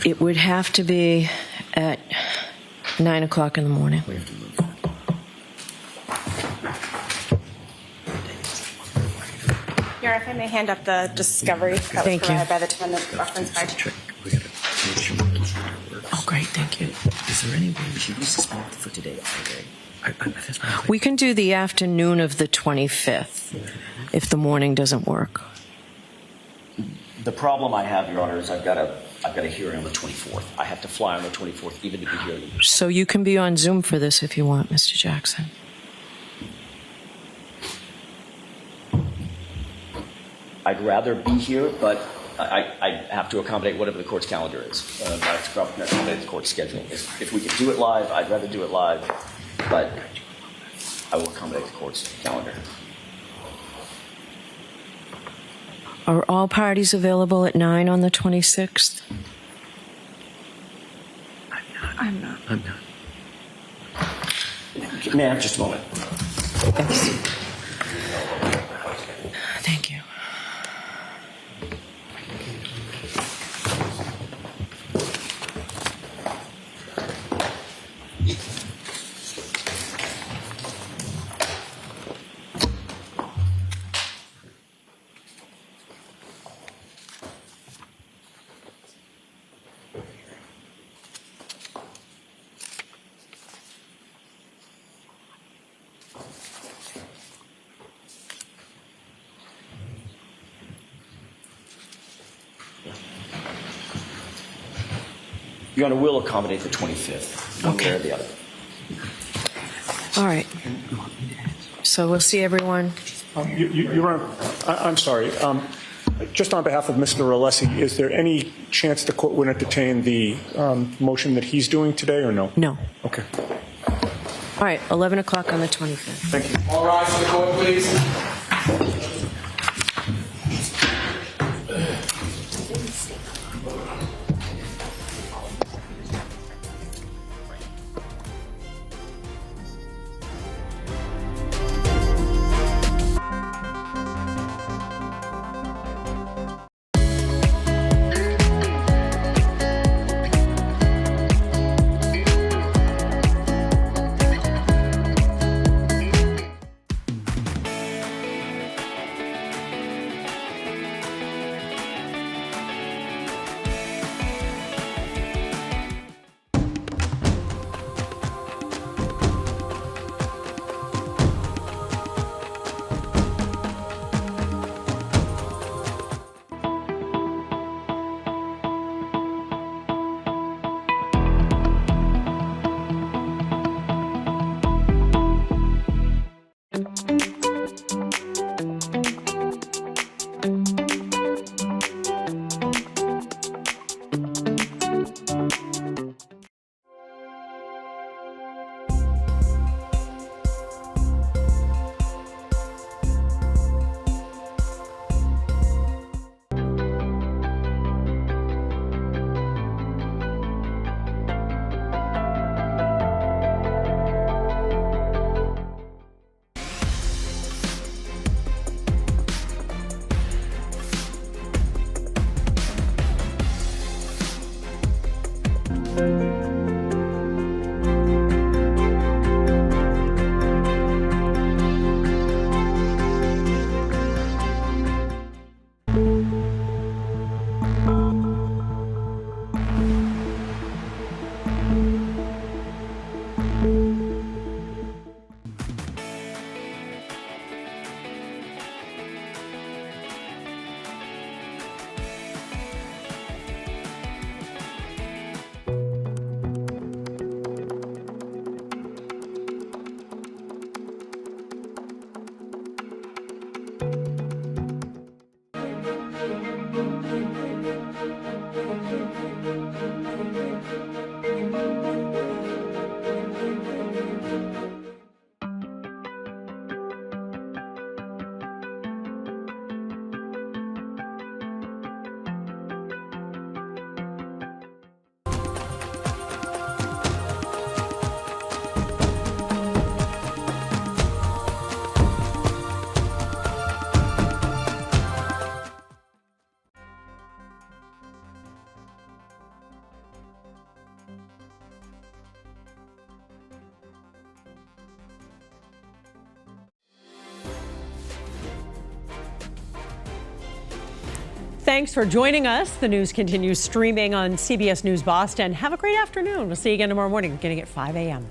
It would have to be at 9 o'clock in the morning. We have to move. Your Honor, if I may hand up the discovery that was Thank you. provided by the defendant referenced by. We gotta make sure we can start our work. Oh, great, thank you. Is there any way we should use this month for today? That's what I'm We can do the afternoon of the 25th, if the morning doesn't work. The problem I have, Your Honor, is I've got a hearing on the 24th. I have to fly on the 24th, even to be here. So you can be on Zoom for this if you want, Mr. Jackson. I'd rather be here, but I have to accommodate whatever the court's calendar is. I have to accommodate the court's schedule. If we can do it live, I'd rather do it live, but I will accommodate the court's calendar. Are all parties available at 9 on the 26th? I'm not. I'm not. May I have just a moment? Yes. Thank you. Your Honor, we'll accommodate the 25th, one way or the other. All right. So we'll see everyone. Your Honor, I'm sorry. Just on behalf of Mr. Alessi, is there any chance the court would entertain the motion that he's doing today or no? No. Okay. All right, 11 o'clock on the 25th. Thank you. All rise for the court, please. Thanks for joining us. The news continues streaming on CBS News Boston. Have a great afternoon. We'll see you again tomorrow morning, beginning at 5 a.m.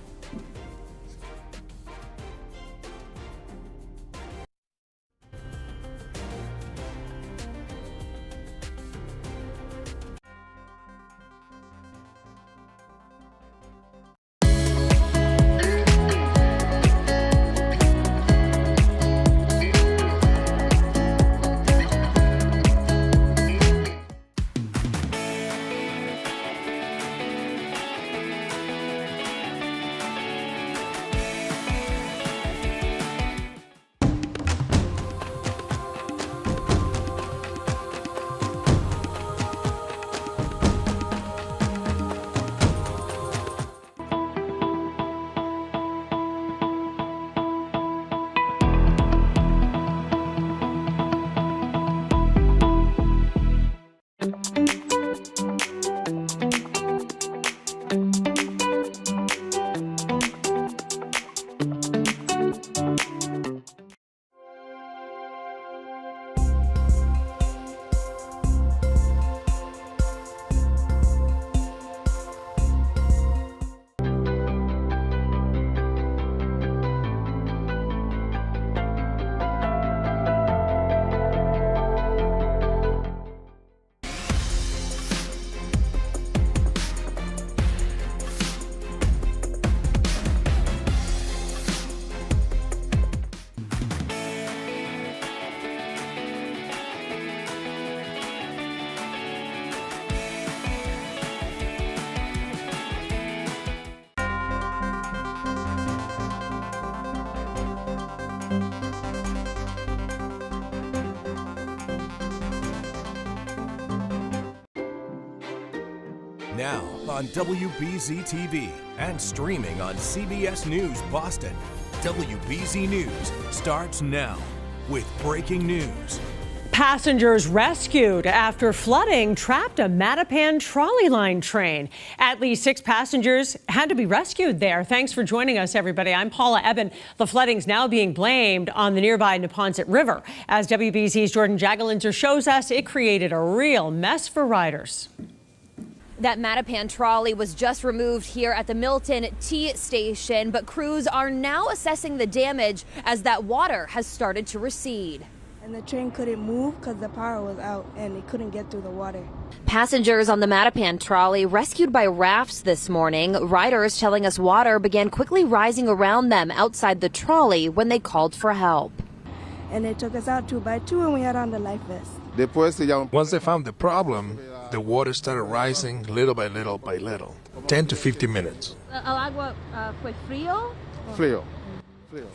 Now on WBZ TV and streaming on CBS News Boston. WBZ News starts now with breaking news. Passengers rescued after flooding trapped a Mattapan trolley line train. At least 6 passengers had to be rescued there. Thanks for joining us, everybody. I'm Paula Eben. The flooding's now being blamed on the nearby Neponset River. As WBZ's Jordan Jagalinzer shows us, it created a real mess for riders. That Mattapan trolley was just removed here at the Milton T station, but crews are now assessing the damage as that water has started to recede. And the train couldn't move because the power was out and it couldn't get through the water. Passengers on the Mattapan trolley rescued by rafts this morning. Riders telling us water began quickly rising around them outside the trolley when they called for help. And they took us out 2 by 2 and we had on the life vest. Once they found the problem, the water started rising little by little by little, 10 to 15 minutes. El agua fue frío? Frío.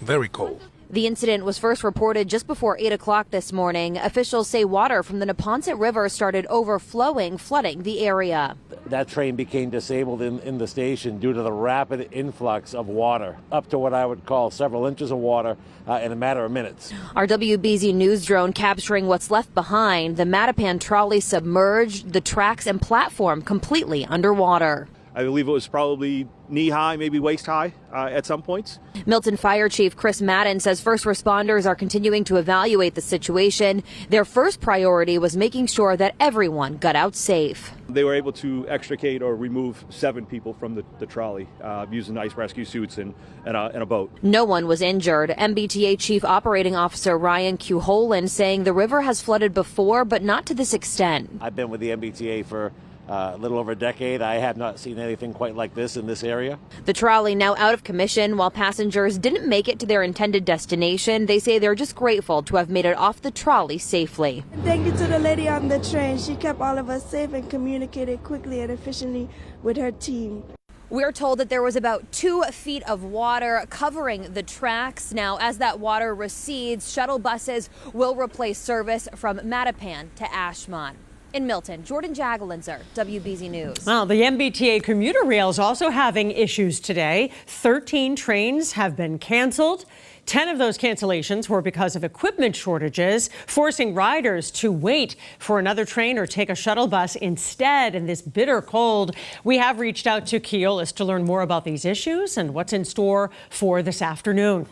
Very cold. The incident was first reported just before 8 o'clock this morning. Officials say water from the Neponset River started overflowing, flooding the area. That train became disabled in the station due to the rapid influx of water, up to what I would call several inches of water in a matter of minutes. Our WBZ News drone capturing what's left behind. The Mattapan trolley submerged, the tracks and platform completely underwater. I believe it was probably knee-high, maybe waist-high at some points. Milton Fire Chief Chris Madden says first responders are continuing to evaluate the situation. Their first priority was making sure that everyone got out safe. They were able to extricate or remove 7 people from the trolley using ice rescue suits and a boat. No one was injured. MBTA Chief Operating Officer Ryan Q. Holan saying the river has flooded before, but not to this extent. I've been with the MBTA for a little over a decade. I have not seen anything quite like this in this area. The trolley now out of commission. While passengers didn't make it to their intended destination, they say they're just grateful to have made it off the trolley safely. Thank you to the lady on the train. She kept all of us safe and communicated quickly and efficiently with her team. We're told that there was about 2 feet of water covering the tracks. Now, as that water recedes, shuttle buses will replace service from Mattapan to Ashmont. In Milton, Jordan Jagalinzer, WBZ News. Well, the MBTA commuter rail is also having issues today. 13 trains have been canceled. 10 of those cancellations were because of equipment shortages, forcing riders to wait for another train or take a shuttle bus instead in this bitter cold. We have reached out to Keolis to learn more about these issues and what's in store for this afternoon.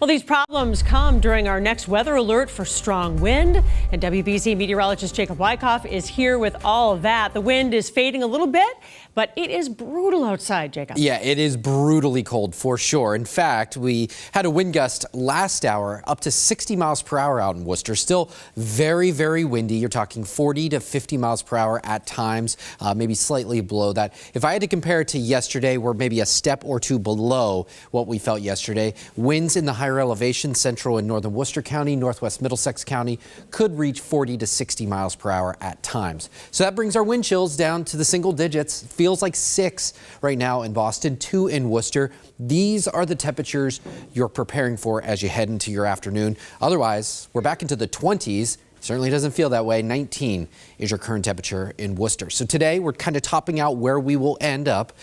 Well, these problems come during our next weather alert for strong wind. And WBZ meteorologist Jacob Wyckoff is here with all of that. The wind is fading a little bit, but it is brutal outside, Jacob. Yeah, it is brutally cold for sure. In fact, we had a wind gust last hour up to 60 miles per hour out in Worcester. Still very, very windy. You're talking 40 to 50 miles per hour at times, maybe slightly below that. If I had to compare it to yesterday, we're maybe a step or two below what we felt yesterday. Winds in the higher elevation, central and northern Worcester County, northwest Middlesex County, could reach 40 to 60 miles per hour at times. So that brings our wind chills down to the single digits. Feels like 6 right now in Boston, 2 in Worcester. These are the temperatures you're preparing for as you head into your afternoon. Otherwise, we're back into the 20s. Certainly doesn't feel that way. 19 is your current temperature in Worcester. So today we're kind of topping out where we will end up.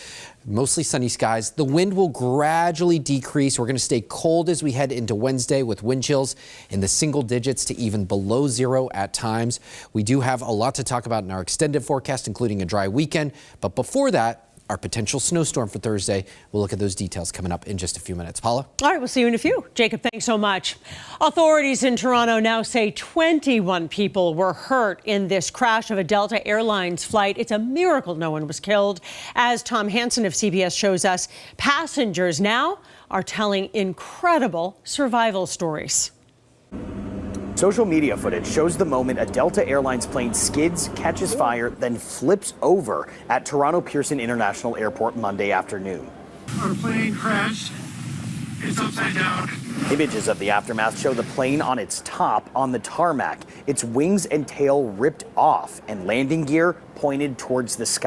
Mostly sunny skies. The wind will gradually decrease. We're going to stay cold as we head into Wednesday with wind chills in the single digits to even below 0 at times. We do have a lot to talk about in our extended forecast, including a dry weekend. But before that, our potential snowstorm for Thursday. We'll look at those details coming up in just a few minutes. Paula? All right, we'll see you in a few. Jacob, thanks so much. Authorities in Toronto now say 21 people were hurt in this crash of a Delta Airlines flight. It's a miracle no one was killed. As Tom Hansen of CBS shows us, passengers now are telling incredible survival stories. Social media footage shows the moment a Delta Airlines plane skids, catches fire, then flips over at Toronto Pearson International Airport Monday afternoon. Our plane crashed. It's upside down. Images of the aftermath show the plane on its top on the tarmac, its wings and tail ripped off, and landing gear pointed towards the sky.